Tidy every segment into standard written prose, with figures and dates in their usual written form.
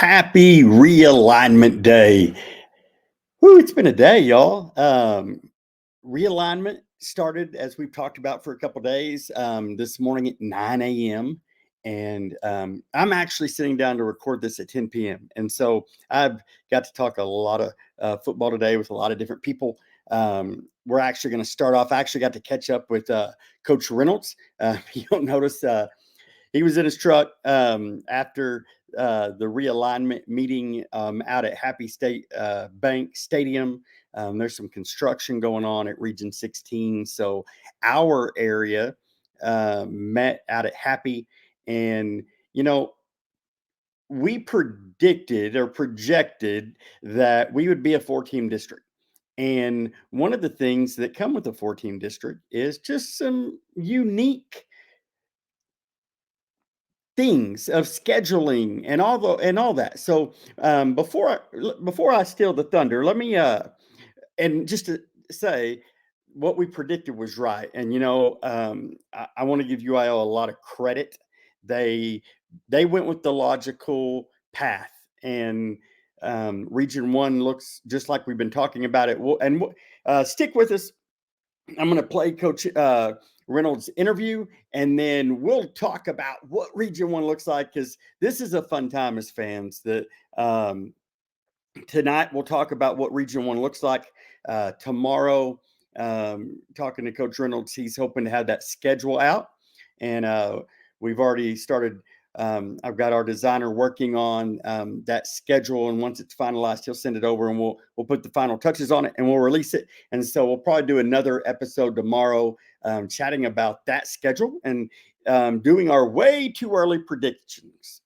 Happy Realignment Day. Woo, it's been a day, y'all. Realignment started, as we've talked about, for a couple days this morning at 9 a.m. And I'm actually sitting down to record this at 10 p.m. And so I've got to talk a lot of football today with a lot of different people. We're actually going to start off. I actually got to catch up with Coach Reynolds. You'll notice he was in his truck after the realignment meeting out at Happy State Bank Stadium. There's some construction going on at Region 16. So our area met out at Happy. And, we predicted or projected that we would be a 4-team district. And one of the things that come with a 4-team district is just some unique things of scheduling and all that. So before I steal the thunder, let me and just to say what we predicted was right. And I want to give UIL a lot of credit. They went with the logical path, and Region 1 looks just like we've been talking about it. Stick with us. I'm going to play Coach Reynolds' interview, and then we'll talk about what Region 1 looks like, because this is a fun time as fans. That tonight we'll talk about what Region 1 looks like. Tomorrow, talking to Coach Reynolds, he's hoping to have that schedule out, and we've already started. I've got our designer working on that schedule, and once it's finalized, he'll send it over, and we'll put the final touches on it, and we'll release it. And so we'll probably do another episode tomorrow, chatting about that schedule and doing our way too early predictions.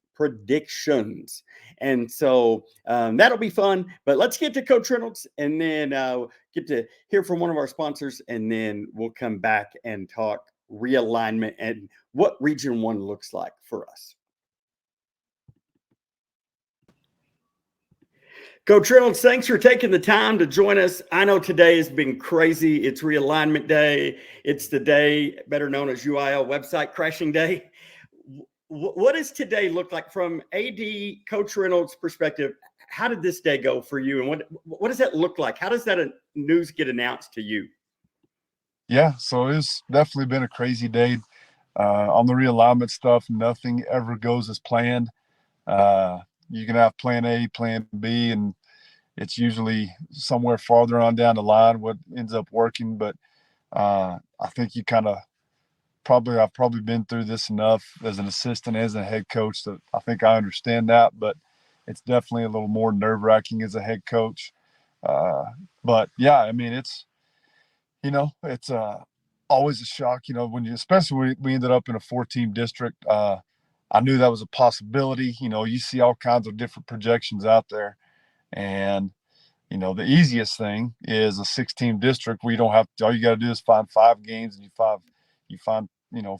And so that'll be fun. But let's get to Coach Reynolds, and then get to hear from one of our sponsors, and then we'll come back and talk realignment and what Region 1 looks like for us. Coach Reynolds, thanks for taking the time to join us. I know today has been crazy. It's Realignment Day. It's the day better known as UIL Website Crashing Day. What does today look like from AD Coach Reynolds' perspective? How did this day go for you, and what does that look like? How does that news get announced to you? Yeah, so it's definitely been a crazy day. On the realignment stuff, nothing ever goes as planned. You can have plan A, plan B, and it's usually somewhere farther on down the line what ends up working. But I think I've probably been through this enough as an assistant, as a head coach, that I think I understand that. But it's definitely a little more nerve-wracking as a head coach. But yeah, I mean, it's always a shock, especially when we ended up in a 4-team district. I knew that was a possibility. You see all kinds of different projections out there. And, the easiest thing is a 6-team district where you don't have to, all you got to do is find 5 games, and you find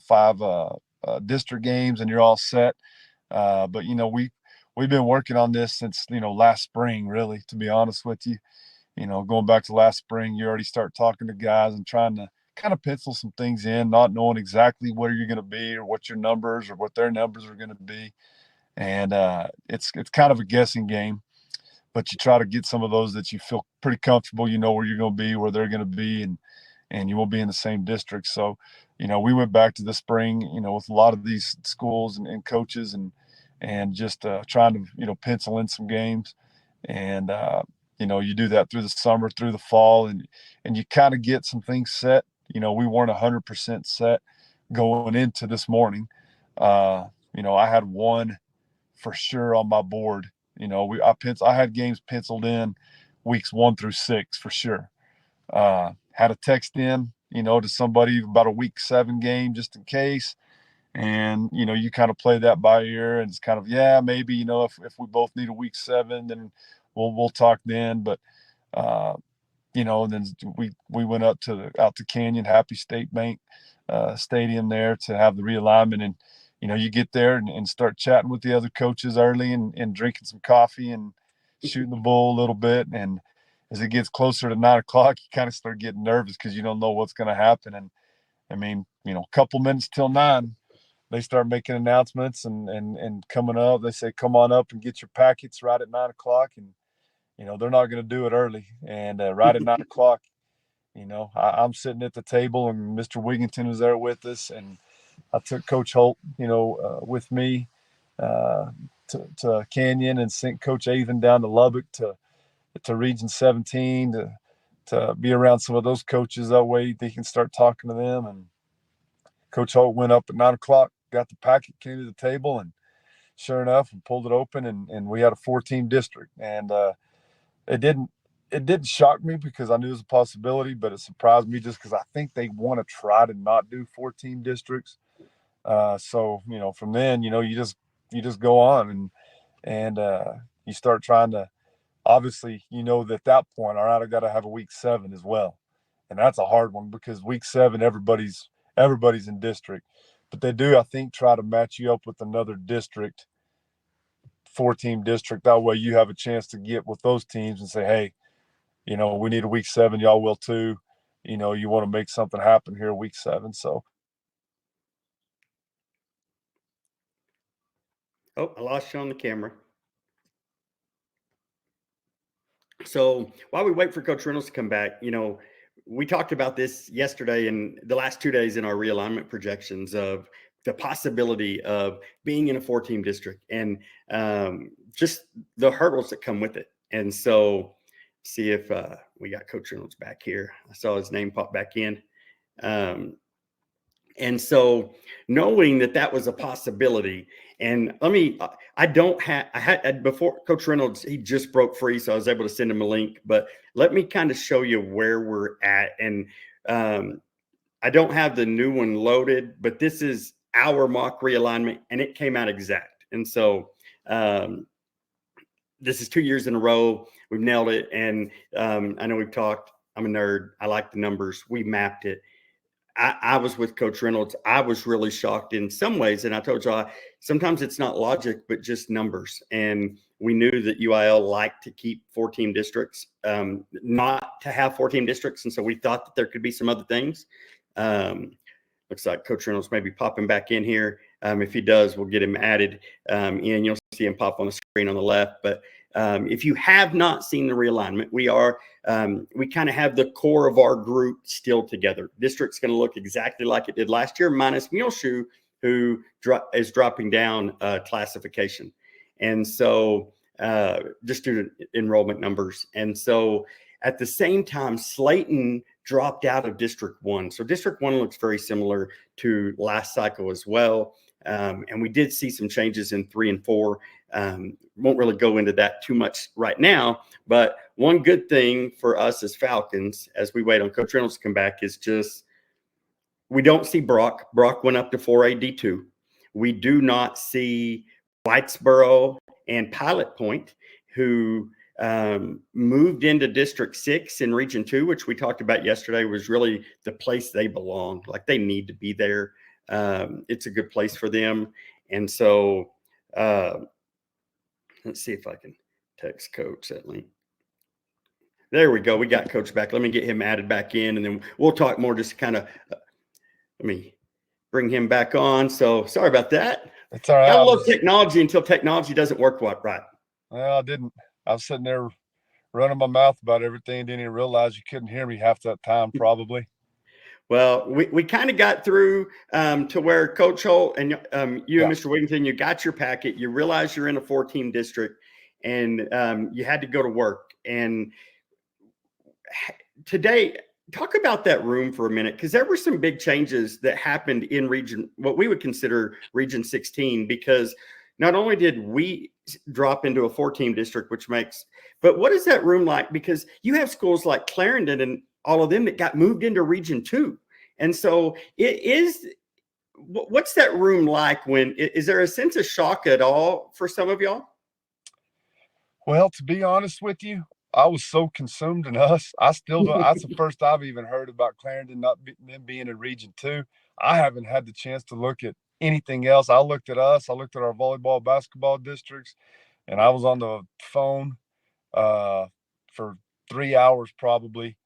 5 district games, and you're all set. But, we've been working on this since, last spring, really, to be honest with you. Going back to last spring, you already start talking to guys and trying to kind of pencil some things in, not knowing exactly where you're going to be or what your numbers or what their numbers are going to be. And it's kind of a guessing game, but you try to get some of those that you feel pretty comfortable, where you're going to be, where they're going to be, and you won't be in the same district. So, we went back to the spring, with a lot of these schools and coaches and just trying to, pencil in some games. And, you do that through the summer, through the fall, and you kind of get some things set. We weren't 100% set going into this morning. I had one for sure on my board. I had games penciled in weeks 1 through 6 for sure. Had a text in, to somebody about a week 7 game just in case. And, you kind of play that by ear, and it's kind of, yeah, maybe, if we both need a week 7, then we'll talk then. But, and then we went out to Canyon, Happy State Bank Stadium there to have the realignment. And, you get there and start chatting with the other coaches early and drinking some coffee and shooting the bull a little bit. And as it gets closer to 9 o'clock, you kind of start getting nervous because you don't know what's going to happen. And I mean, a couple minutes till 9, they start making announcements and coming up. They say, come on up and get your packets right at 9 o'clock. And, they're not going to do it early. And right at 9 o'clock, I'm sitting at the table, and Mr. Wigington was there with us. And I took Coach Holt, with me to Canyon, and sent Coach Avon down to Lubbock to Region 17 to be around some of those coaches. That way they can start talking to them. And Coach Holt went up at 9 o'clock, got the packet, came to the table, and sure enough, we pulled it open, and we had a 4-team district. And it didn't shock me because I knew it was a possibility, but it surprised me just because I think they want to try to not do 4-team districts. So from then, you just go on and you start trying to, obviously, at that point, all right, I got to have a week 7 as well. And that's a hard one because week 7, everybody's in district, but they do, I think, try to match you up with another district, 4-team district. That way you have a chance to get with those teams and say, hey, we need a week 7. Y'all will too. You want to make something happen here week 7. So. Oh, I lost you on the camera. So while we wait for Coach Reynolds to come back, we talked about this yesterday and the last 2 days in our realignment projections of the possibility of being in a 4-team district and just the hurdles that come with it. And so see if we got Coach Reynolds back here. I saw his name pop back in. And so knowing that was a possibility, and I had before Coach Reynolds, he just broke free, so I was able to send him a link, but let me kind of show you where we're at. And I don't have the new one loaded, but this is our mock realignment and it came out exact. And so this is 2 years in a row. We've nailed it. And I know we've talked, I'm a nerd. I like the numbers. We mapped it. I was with Coach Reynolds. I was really shocked in some ways. And I told you, sometimes it's not logic, but just numbers. And we knew that UIL liked to keep 4-team districts, not to have 4-team districts. And so we thought that there could be some other things. Looks like Coach Reynolds may be popping back in here. If he does, we'll get him added in. You'll see him pop on the screen on the left. But if you have not seen the realignment, we kind of have the core of our group still together. District's going to look exactly like it did last year, minus Muleshoe, who is dropping down classification. And so just due to enrollment numbers. And so at the same time, Slayton dropped out of District 1. So District 1 looks very similar to last cycle as well. And we did see some changes in 3 and 4. Won't really go into that too much right now. But one good thing for us as Falcons, as we wait on Coach Reynolds to come back, is just we don't see Brock. Brock went up to 4AD2. We do not see Whitesboro and Pilot Point, who moved into District 6 in Region 2, which we talked about yesterday, was really the place they belong. Like, they need to be there. It's a good place for them. And so let's see if I can text Coach that link. There we go. We got Coach back. Let me get him added back in, and then we'll talk more. Just kind of let me bring him back on. So sorry about that. It's all right. I love technology until technology doesn't work right. Well, I didn't. I was sitting there running my mouth about everything. Didn't even realize you couldn't hear me half that time, probably. Well, we kind of got through to where Coach Holt and you and Mr. Wigington, you got your packet. You realize you're in a 4-team district, and you had to go to work. And today, talk about that room for a minute, because there were some big changes that happened in what we would consider Region 16, because not only did we drop into a 4-team district, but what is that room like? Because you have schools like Clarendon and all of them that got moved into Region 2. And so what's that room like? Is there a sense of shock at all for some of y'all? Well, to be honest with you, I was so consumed in us. I still don't. That's the first I've even heard about Clarendon them being in Region 2. I haven't had the chance to look at anything else. I looked at us. I looked at our volleyball, basketball districts, and I was on the phone for 3 hours probably,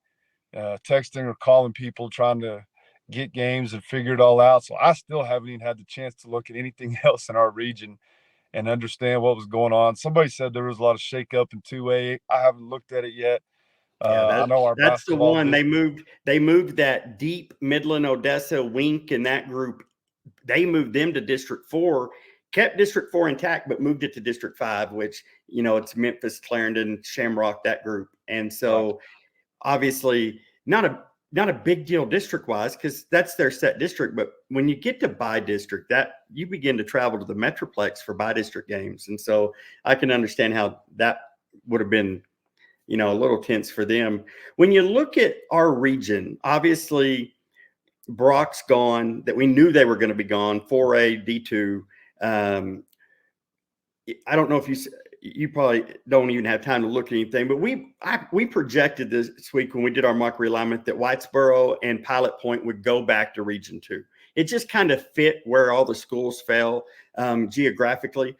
texting or calling people, trying to get games and figure it all out. So I still haven't even had the chance to look at anything else in our region and understand what was going on. Somebody said there was a lot of shakeup in 2A. I haven't looked at it yet. Yeah, I know our that's the basketball one district. they moved that deep Midland, Odessa, Wink, and that group. They moved them to District 4, kept District 4 intact, but moved it to District 5, which, it's Memphis, Clarendon, Shamrock, that group. And Gotcha. so obviously not a big deal district wise because that's their set district. But when you get to by district, that you begin to travel to the Metroplex for by district games. And so I can understand how that would have been, a little tense for them. When you look at our region, obviously Brock's gone, that we knew they were going to be gone, 4A, D2. I don't know if you probably don't even have time to look at anything, but we projected this week when we did our mock realignment that Whitesboro and Pilot Point would go back to Region 2. It just kind of fit where all the schools fell geographically.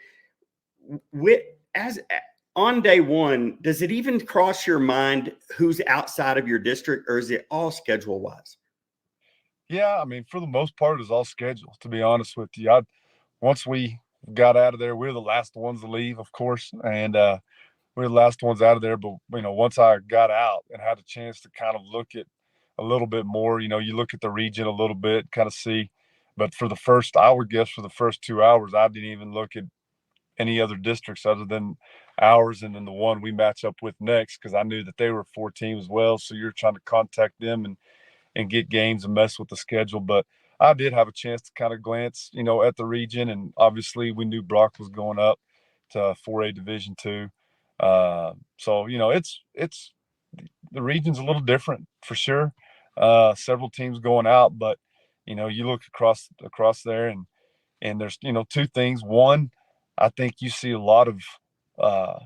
As on day one, does it even cross your mind who's outside of your district, or is it all schedule wise? Yeah, I mean, for the most part, it's all scheduled, to be honest with you. Once we got out of there, we were the last ones to leave, of course, and we were the last ones out of there. But once I got out and had a chance to kind of look at a little bit more, you look at the region a little bit, kind of see. But for the first, I would guess for the first 2 hours, I didn't even look at any other districts other than ours and then the one we match up with next, because I knew that they were 4 teams as well. So you're trying to contact them and get games and mess with the schedule. But I did have a chance to kind of glance, at the region, and obviously we knew Brock was going up to 4A Division II. So it's the region's a little different for sure. Several teams going out, but you look across there, and there's two things. One, I think you see a lot of uh,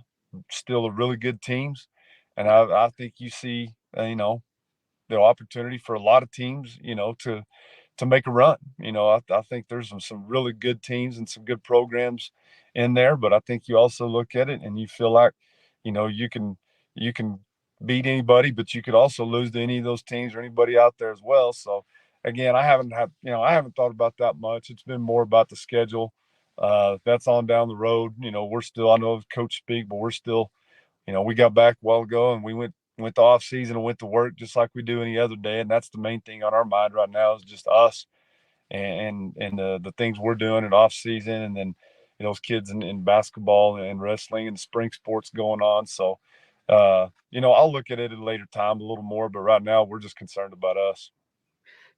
still really good teams, and I think you see the opportunity for a lot of teams, to make a run. I think there's some really good teams and some good programs in there, but I think you also look at it and you feel like, you can beat anybody, but you could also lose to any of those teams or anybody out there as well. So again, I haven't thought about that much. It's been more about the schedule. That's on down the road. I know Coach speak, but we're still, we got back a while ago and we went to off season and went to work just like we do any other day. And that's the main thing on our mind right now is just us and the things we're doing in off season. And then those kids in basketball and wrestling and spring sports going on. So, I'll look at it at a later time a little more, but right now we're just concerned about us.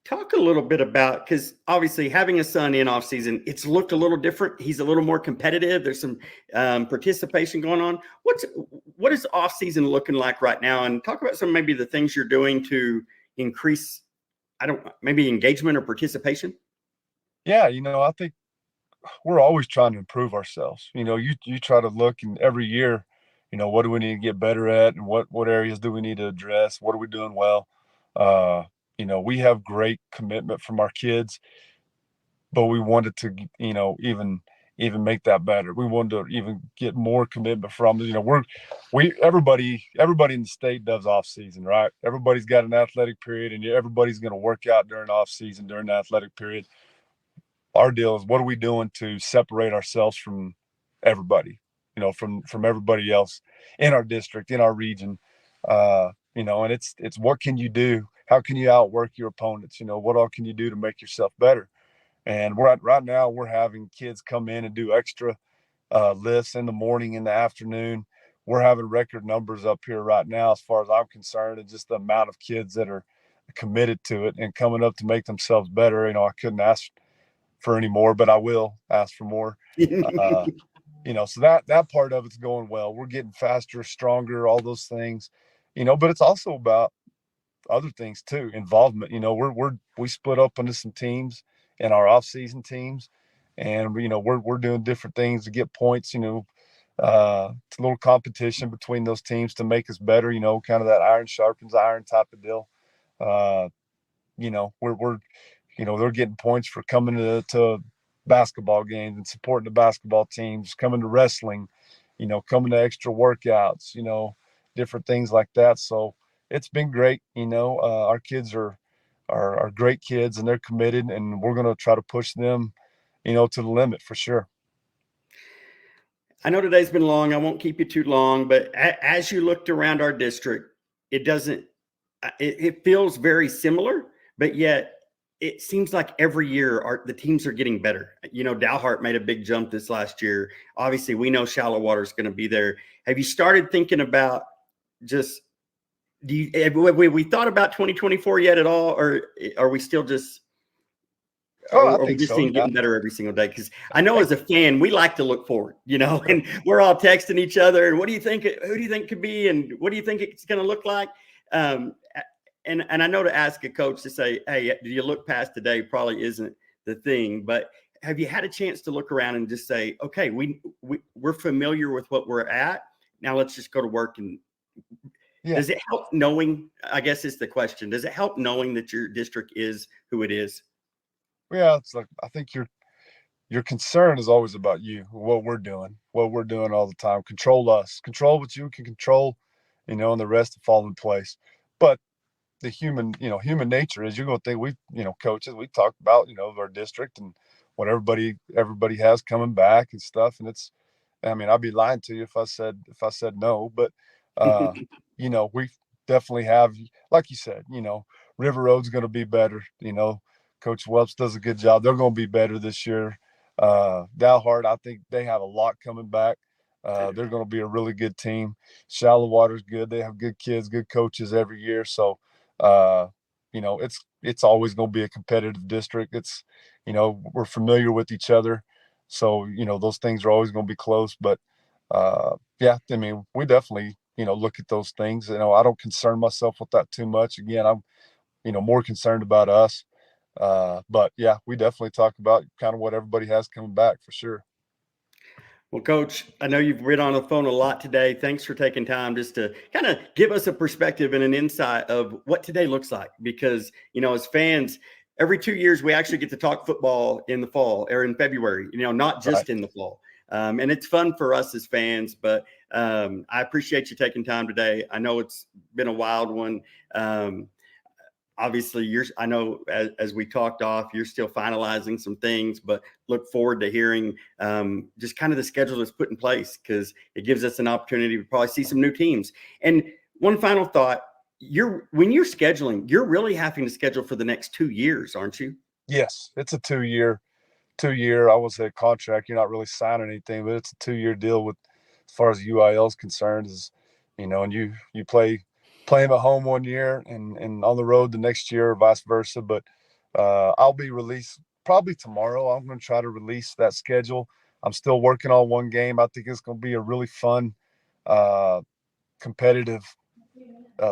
Talk a little bit about, because obviously having a son in off season, it's looked a little different. He's a little more competitive. There's some participation going on. What is off season looking like right now? And talk about some maybe the things you're doing to increase, maybe engagement or participation. Yeah, I think we're always trying to improve ourselves. You try to look, and every year, what do we need to get better at, and what areas do we need to address? What are we doing well? We have great commitment from our kids, but we wanted to, even make that better. We wanted to even get more commitment from them. Everybody in the state does off season, right? Everybody's got an athletic period, and everybody's going to work out during off season during the athletic period. Our deal is, what are we doing to separate ourselves from everybody, from everybody else in our district, in our region. And it's what can you do? How can you outwork your opponents? What all can you do to make yourself better? And right now we're having kids come in and do extra lifts in the morning, in the afternoon. We're having record numbers up here right now, as far as I'm concerned, and just the amount of kids that are committed to it and coming up to make themselves better. I couldn't ask for any more, but I will ask for more. Uh, so that part of it's going well. We're getting faster, stronger, all those things, but it's also about other things too. Involvement. We split up into some teams in our off-season teams, and we're doing different things to get points. It's a little competition between those teams to make us better. Kind of that iron sharpens iron type of deal. Uh, we're they're getting points for coming to basketball games and supporting the basketball teams, coming to wrestling, coming to extra workouts, different things like that. So it's been great. Our kids are are great kids, and they're committed, and we're going to try to push them, to the limit for sure. I know today's been long. I won't keep you too long, but as you looked around our district, it doesn't, it feels very similar, but yet it seems like every year the teams are getting better. Dalhart made a big jump this last year. Obviously, we know Shallow Water is going to be there. Have you started thinking about just, have we thought about 2024 yet at all? Or are we still just, I are we think just so. seeing Yeah. getting better every single day? Because I know as a fan, we like to look forward, and we're all texting each other. And what do you think? Who do you think could be? And what do you think it's going to look like? And I know to ask a coach to say, hey, do you look past today? Probably isn't the thing. But have you had a chance to look around and just say, okay, we're familiar with what we're at. Now let's just go to work. And does it help knowing, I guess is the question, does it help knowing that your district is who it is? Yeah, it's like, I think your concern is always about you, what we're doing all the time. Control us, control what you can control, and the rest will fall in place. But the human nature is, you're going to think coaches, we talked about, our district and what everybody has coming back and stuff. And I'd be lying to you if I said no, but, we definitely have, like you said, River Road's going to be better. Coach Welps does a good job. They're going to be better this year. Dalhart, I think they have a lot coming back. They're going to be a really good team. Shallow Water's good. They have good kids, good coaches every year. So, it's always going to be a competitive district. It's, we're familiar with each other. So, those things are always going to be close. But, we definitely, look at those things. I don't concern myself with that too much. Again, I'm, more concerned about us. But yeah, we definitely talk about kind of what everybody has coming back for sure. Well, Coach, I know you've been on the phone a lot today. Thanks for taking time just to kind of give us a perspective and an insight of what today looks like. Because, as fans, every 2 years, we actually get to talk football in the fall or in February, not just in the fall. And it's fun for us as fans, but I appreciate you taking time today. I know it's been a wild one. Obviously, I know as we talked off, you're still finalizing some things, but look forward to hearing just kind of the schedule that's put in place, because it gives us an opportunity to probably see some new teams. And one final thought, when you're scheduling, you're really having to schedule for the next 2 years, aren't you? Yes, it's a 2 year, I would say contract. You're not really signing anything, but it's a 2 year deal with, as far as UIL is concerned, and you play them at home 1 year and on the road the next year, or vice versa. But I'll be released probably tomorrow. I'm going to try to release that schedule. I'm still working on one game. I think it's going to be a really fun, competitive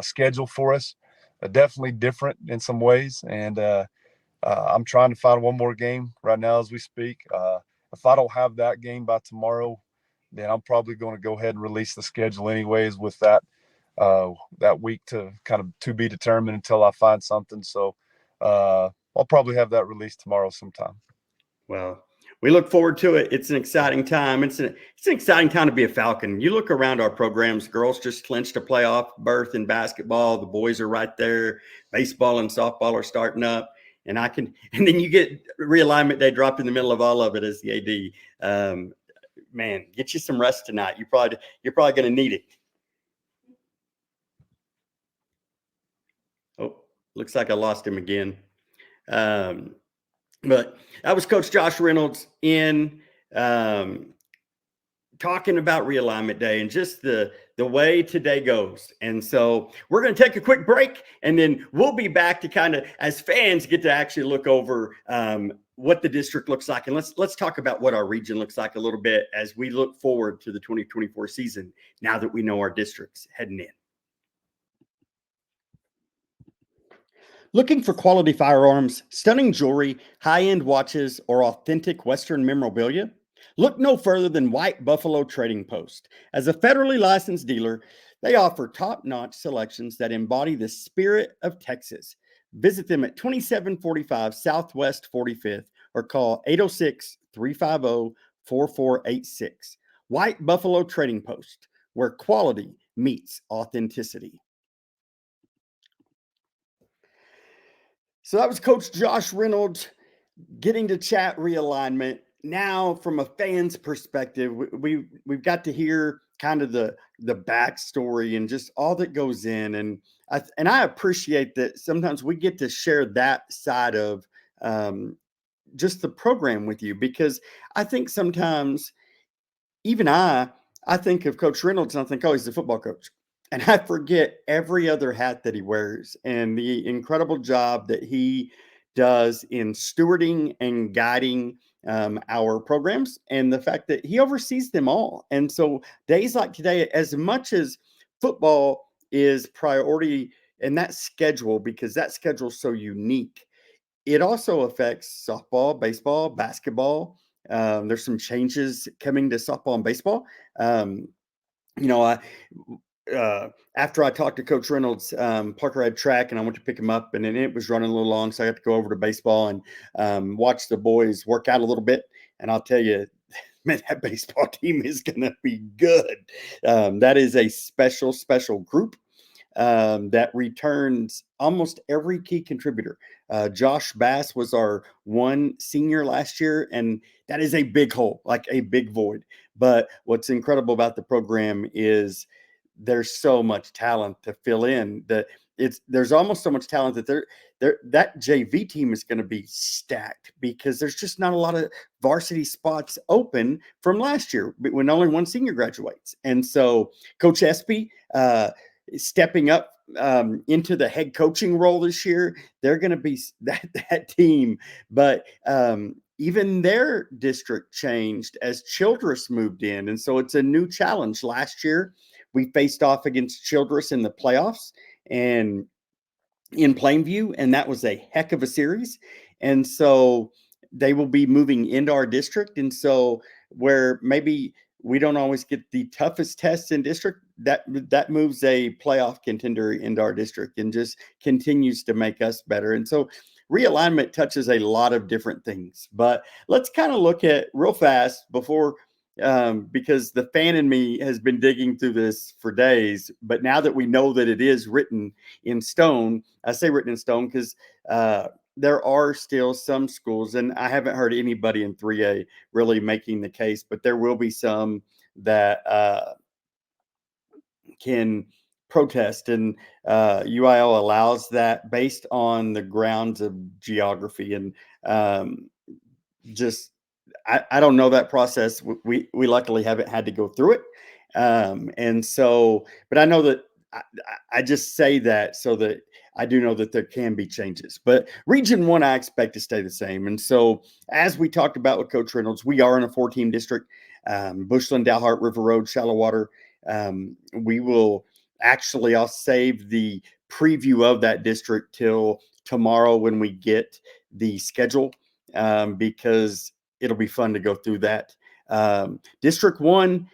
schedule for us. Definitely different in some ways, and I'm trying to find one more game right now as we speak. If I don't have that game by tomorrow, then I'm probably going to go ahead and release the schedule anyways, with that week to be determined until I find something. So I'll probably have that released tomorrow sometime. Well, we look forward to it. It's an exciting time. It's an exciting time to be a Falcon. You look around our programs, girls just clinched a playoff berth in basketball. The boys are right there. Baseball and softball are starting up. And then you get realignment day dropped in the middle of all of it as the AD. Man, get you some rest tonight. You're probably going to need it. Oh, looks like I lost him again. But that was Coach Josh Reynolds in talking about Realignment Day and just the way today goes. And so we're going to take a quick break, and then we'll be back to kind of, as fans, get to actually look over what the district looks like. And let's talk about what our region looks like a little bit as we look forward to the 2024 season, now that we know our district's heading in. Looking for quality firearms, stunning jewelry, high-end watches, or authentic Western memorabilia? Look no further than White Buffalo Trading Post. As a federally licensed dealer, they offer top-notch selections that embody the spirit of Texas. Visit them at 2745 Southwest 45th or call 806-350-4486. White Buffalo Trading Post, where quality meets authenticity. So that was Coach Josh Reynolds getting to chat realignment. Now, from a fan's perspective, we've got to hear kind of the backstory and just all that goes in, and I appreciate that sometimes we get to share that side of um, just the program with you, because I think sometimes even I think of Coach Reynolds and I think, oh, he's a football coach. And I forget every other hat that he wears and the incredible job that he does in stewarding and guiding our programs, and the fact that he oversees them all. And so days like today, as much as football is priority and that schedule, because that schedule is so unique, it also affects softball, baseball, basketball. There's some changes coming to softball and baseball. Um, you know, I after I talked to Coach Reynolds, Parker had track, and I went to pick him up, and then it was running a little long, so I got to go over to baseball and watch the boys work out a little bit. And I'll tell you, man, that baseball team is going to be good. That is a special, special group that returns almost every key contributor. Josh Bass was our one senior last year, and that is a big hole, like a big void. But what's incredible about the program is there's so much talent to fill in that there's almost so much talent that that JV team is going to be stacked, because there's just not a lot of varsity spots open from last year when only one senior graduates. And so Coach Espy, stepping up into the head coaching role this year, they're going to be that team. But even their district changed as Childress moved in, and so it's a new challenge. Last year, we faced off against Childress in the playoffs and in Plainview, and that was a heck of a series. And so they will be moving into our district, and so where maybe we don't always get the toughest tests in district, that moves a playoff contender into our district and just continues to make us better. And so realignment touches a lot of different things, but let's kind of look at real fast before, because the fan in me has been digging through this for days, but now that we know that it is written in stone, I say written in stone because there are still some schools, and I haven't heard anybody in 3A really making the case, but there will be some that can protest, and UIL allows that based on the grounds of geography. And just I don't know that process. We luckily haven't had to go through it, and so, but I know that I just say that so that I do know that there can be changes. But Region 1, I expect to stay the same. And so, as we talked about with Coach Reynolds, we are in a 4-team district: Bushland, Dalhart, River Road, Shallow Water. We will actually, I'll save the preview of that district till tomorrow when we get the schedule, because it'll be fun to go through that. District 1,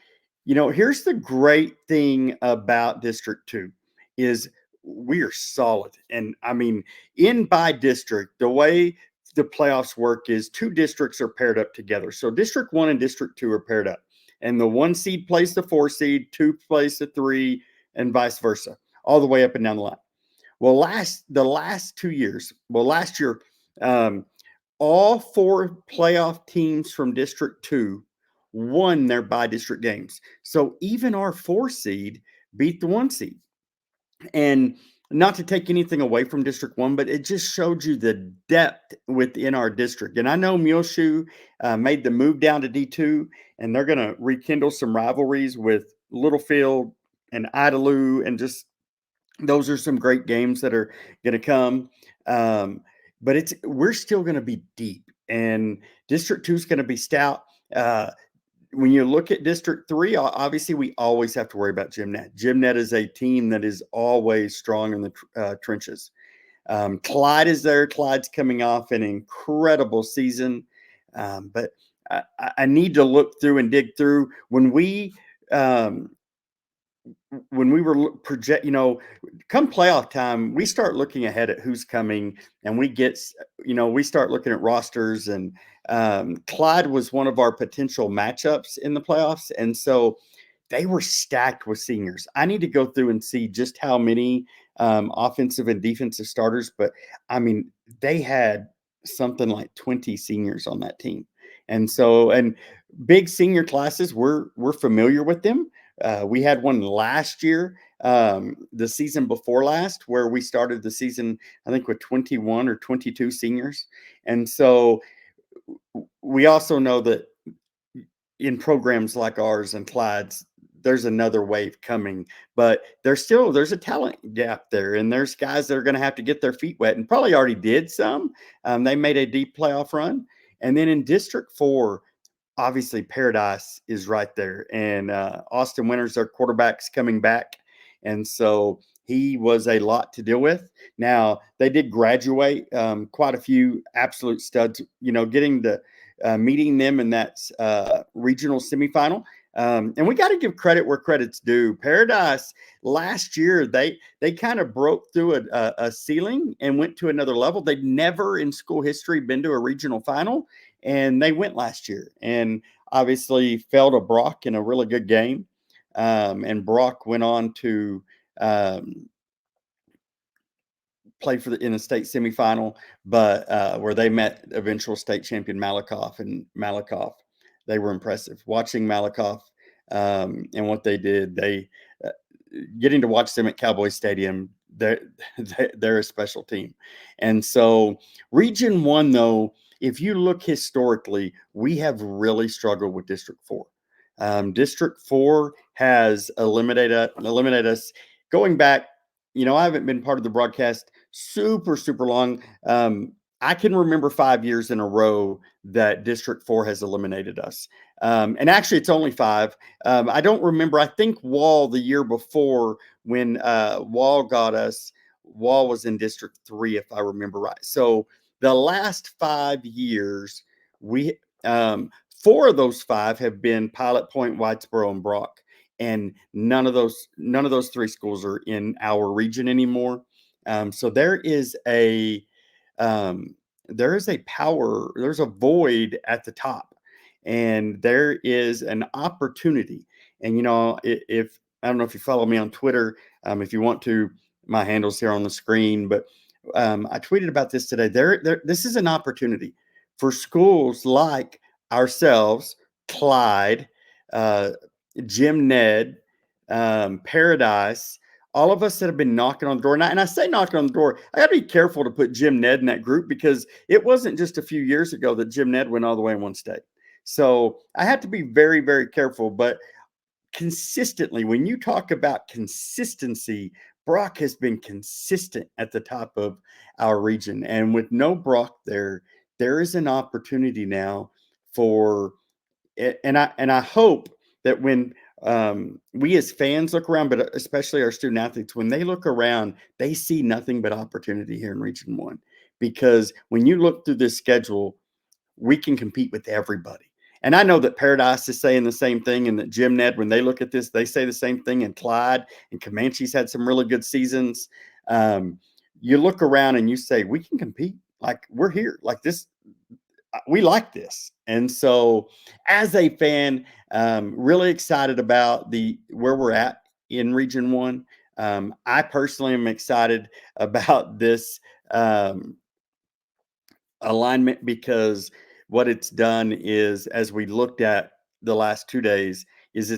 here's the great thing about District 2 is we are solid. And I mean, in by district, the way the playoffs work is 2 districts are paired up together. So District 1 and District 2 are paired up. And the 1 seed plays the 4 seed, 2 plays the 3, and vice versa, all the way up and down the line. Well, last 2 years, last year, all 4 playoff teams from District 2 won their by-district games. So even our 4 seed beat the 1 seed. And not to take anything away from District 1, but it just showed you the depth within our district. And I know Muleshoe made the move down to D2, and they're going to rekindle some rivalries with Littlefield and Idalou, and just those are some great games that are going to come. But we're still going to be deep, and District 2 is going to be stout. When you look at District 3, obviously we always have to worry about GymNet. GymNet is a team that is always strong in the trenches. Clyde is there. Clyde's coming off an incredible season, but I need to look through and dig through. When we were come playoff time, we start looking ahead at who's coming, and we start looking at rosters. And Clyde was one of our potential matchups in the playoffs, and so they were stacked with seniors. I need to go through and see just how many offensive and defensive starters, but I mean, they had something like 20 seniors on that team. And so, and big senior classes, we're familiar with them. We had one last year, the season before last, where we started the season, I think, with 21 or 22 seniors. And so we also know that in programs like ours and Clyde's, there's another wave coming, but there's a talent gap there, and there's guys that are going to have to get their feet wet, and probably already did some. They made a deep playoff run, and then in District 4, obviously Paradise is right there, and Austin Winters, their quarterback's coming back, and so he was a lot to deal with. Now they did graduate quite a few absolute studs. You know, getting the meeting them in that regional semifinal. And we got to give credit where credit's due. Paradise last year, they kind of broke through a ceiling and went to another level. They'd never in school history been to a regional final, and they went last year and obviously fell to Brock in a really good game. And Brock went on to um, play for in a state semifinal, but where they met eventual state champion Malakoff, and Malakoff, they were impressive. Watching Malakoff and what they did, they getting to watch them at Cowboy Stadium, they're they're a special team. And so Region 1, though, if you look historically, we have really struggled with District 4. District 4 has eliminated us going back. You know, I haven't been part of the broadcast super long. I can remember 5 years in a row that District 4 has eliminated us. And actually, it's only 5. I don't remember. I think Wall the year before, when Wall got us, Wall was in District 3, if I remember right. So the last 5 years, we 4 of those 5 have been Pilot Point, Whitesboro, and Brock, and none of those 3 schools are in our region anymore. So um, there is a power, there's a void at the top, and there is an opportunity. And if I don't know if you follow me on Twitter, if you want to, my handle's here on the screen, but I tweeted about this today. This is an opportunity for schools like ourselves, Clyde, uh, Jim Ned, Paradise, all of us that have been knocking on the door. And I say knocking on the door, I got to be careful to put Jim Ned in that group, because it wasn't just a few years ago that Jim Ned went all the way in one state. So I have to be very careful. But consistently, when you talk about consistency, Brock has been consistent at the top of our region. And with no Brock there is an opportunity now for it. And I hope that when we as fans look around, but especially our student athletes, when they look around, they see nothing but opportunity here in Region 1. Because when you look through this schedule, we can compete with everybody. And I know that Paradise is saying the same thing, and that Jim Ned, when they look at this, they say the same thing. And Clyde and Comanche's had some really good seasons. You look around and you say, we can compete. Like, we're here. Like this, we like this. And so, as a fan, really excited about where we're at in Region 1. I personally am excited about this alignment, because what it's done is, as we looked at the last 2 days, is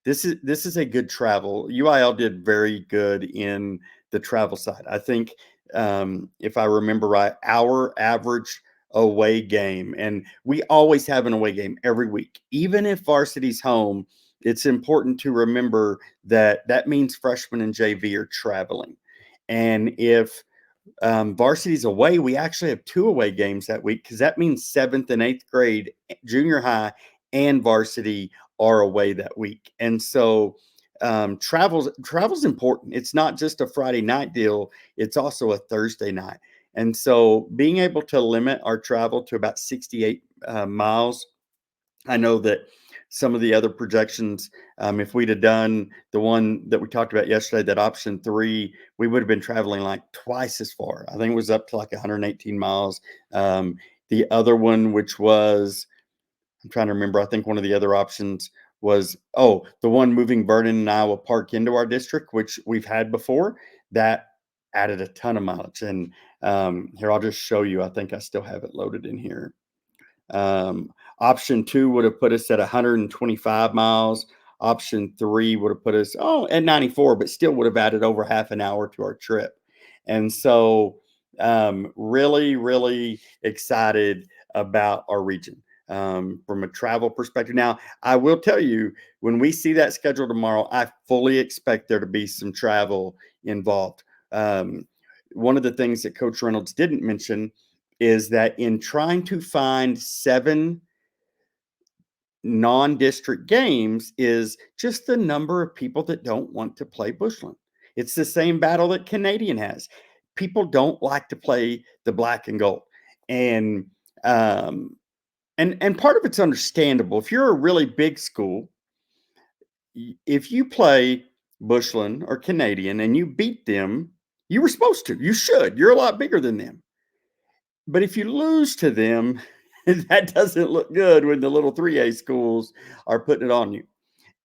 this is a good travel. UIL did very good in the travel side. I think, if I remember right, our average away game, and we always have an away game every week, even if varsity's home. It's important to remember that means freshmen and JV are traveling, and if varsity's away, we actually have 2 away games that week, because that means 7th and 8th grade, junior high, and varsity are away that week. And so travel's important. It's not just a Friday night deal, it's also a Thursday night. And so being able to limit our travel to about 68 miles, I know that some of the other projections, if we'd have done the one that we talked about yesterday, that option 3, we would have been traveling like twice as far. I think it was up to like 118 miles. The other one, which was, I'm trying to remember, I think one of the other options was, the one moving Vernon and Iowa Park into our district, which we've had before. That added a ton of mileage. And here, I'll just show you. I think I still have it loaded in here. Option 2 would have put us at 125 miles. Option 3 would have put us at 94, but still would have added over half an hour to our trip. And so really, really excited about our region from a travel perspective. Now, I will tell you, when we see that schedule tomorrow, I fully expect there to be some travel involved. One of the things that Coach Reynolds didn't mention is that in trying to find 7 non-district games is just the number of people that don't want to play Bushland. It's the same battle that Canadian has. People don't like to play the black and gold. And and part of it's understandable. If you're a really big school, if you play Bushland or Canadian and you beat them, you were supposed to. You should. You're a lot bigger than them. But if you lose to them, that doesn't look good when the little 3A schools are putting it on you.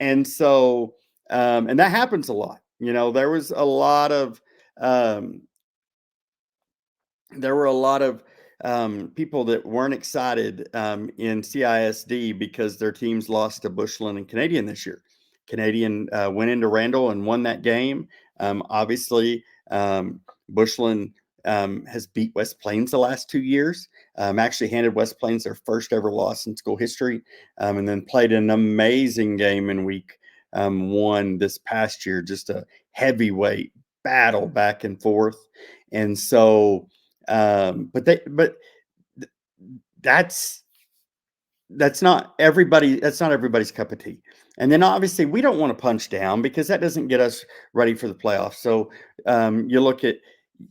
And so, and that happens a lot. There was a lot of, there were a lot of people that weren't excited in CISD because their teams lost to Bushland and Canadian this year. Canadian went into Randall and won that game. Obviously, Bushland has beat West Plains the last 2 years. Actually handed West Plains their first ever loss in school history, and then played an amazing game in week 1 this past year. Just a heavyweight battle back and forth. And so, but that's not everybody. That's not everybody's cup of tea. And then obviously we don't want to punch down because that doesn't get us ready for the playoffs. So you look at,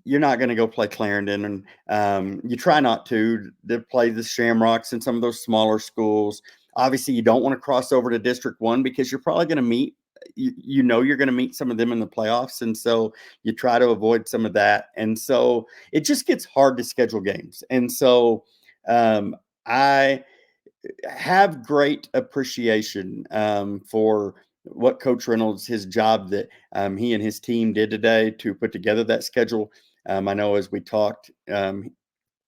you're not going to go play Clarendon, and you try not to play the Shamrocks and some of those smaller schools. Obviously, you don't want to cross over to District 1 because you're probably going to meet, you're going to meet some of them in the playoffs. And so you try to avoid some of that. And so it just gets hard to schedule games. And so I have great appreciation for what Coach Reynolds, his job that he and his team did today to put together that schedule. I know as we talked,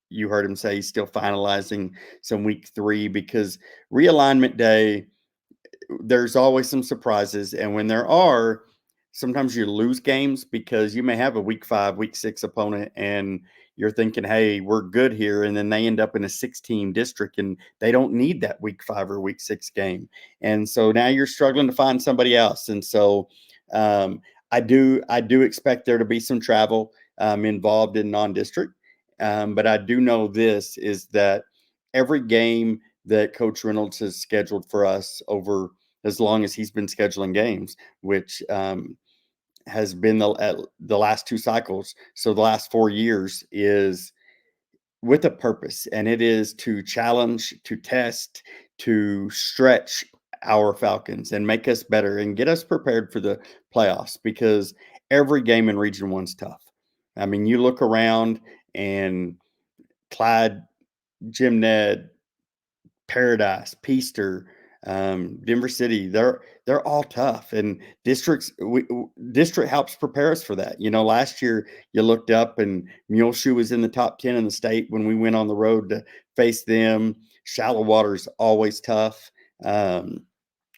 you heard him say he's still finalizing some week 3 because realignment day, there's always some surprises. And when there are, sometimes you lose games because you may have a week 5, week 6 opponent and you're thinking, hey, we're good here. And then they end up in a 6-team district and they don't need that week 5 or week 6 game. And so now you're struggling to find somebody else. And so I do expect there to be some travel involved in non-district. But I do know this is that every game that Coach Reynolds has scheduled for us over as long as he's been scheduling games, which has been the last 2 cycles. So the last 4 years is with a purpose, and it is to challenge, to test, to stretch our Falcons and make us better and get us prepared for the playoffs because every game in Region 1's tough. I mean, you look around and Clyde, Jim Ned, Paradise, Peaster, Denver City, they're all tough, and district helps prepare us for that. Last year you looked up and Muleshoe was in the top 10 in the state when we went on the road to face them. Shallow water's always tough. Had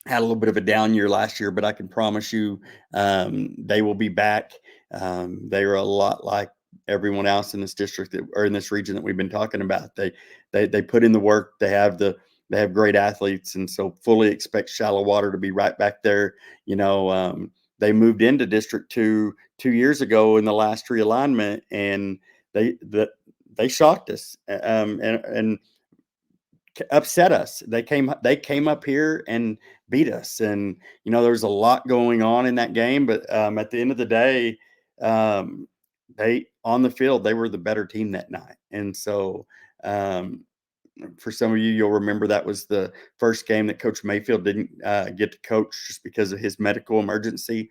a little bit of a down year last year, but I can promise you they will be back. They are a lot like everyone else in this district or in this region that we've been talking about. They put in the work. They have great athletes, and so fully expect Shallow Water to be right back there. They moved into District 2 2 years ago in the last realignment, and they shocked us and upset us. They came up here and beat us, and there's a lot going on in that game. But at the end of the day, they on the field they were the better team that night, and so. For some of you, you'll remember that was the first game that Coach Mayfield didn't get to coach just because of his medical emergency.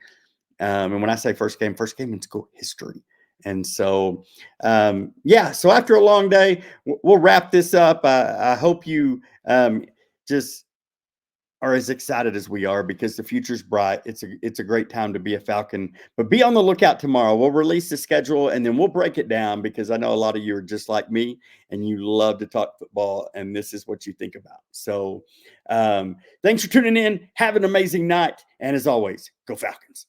And when I say first game in school history. And so, so after a long day, we'll wrap this up. I hope you just are as excited as we are because the future's bright. It's a great time to be a Falcon. But be on the lookout tomorrow. We'll release the schedule and then we'll break it down because I know a lot of you are just like me and you love to talk football and this is what you think about. So thanks for tuning in. Have an amazing night. And as always, go Falcons.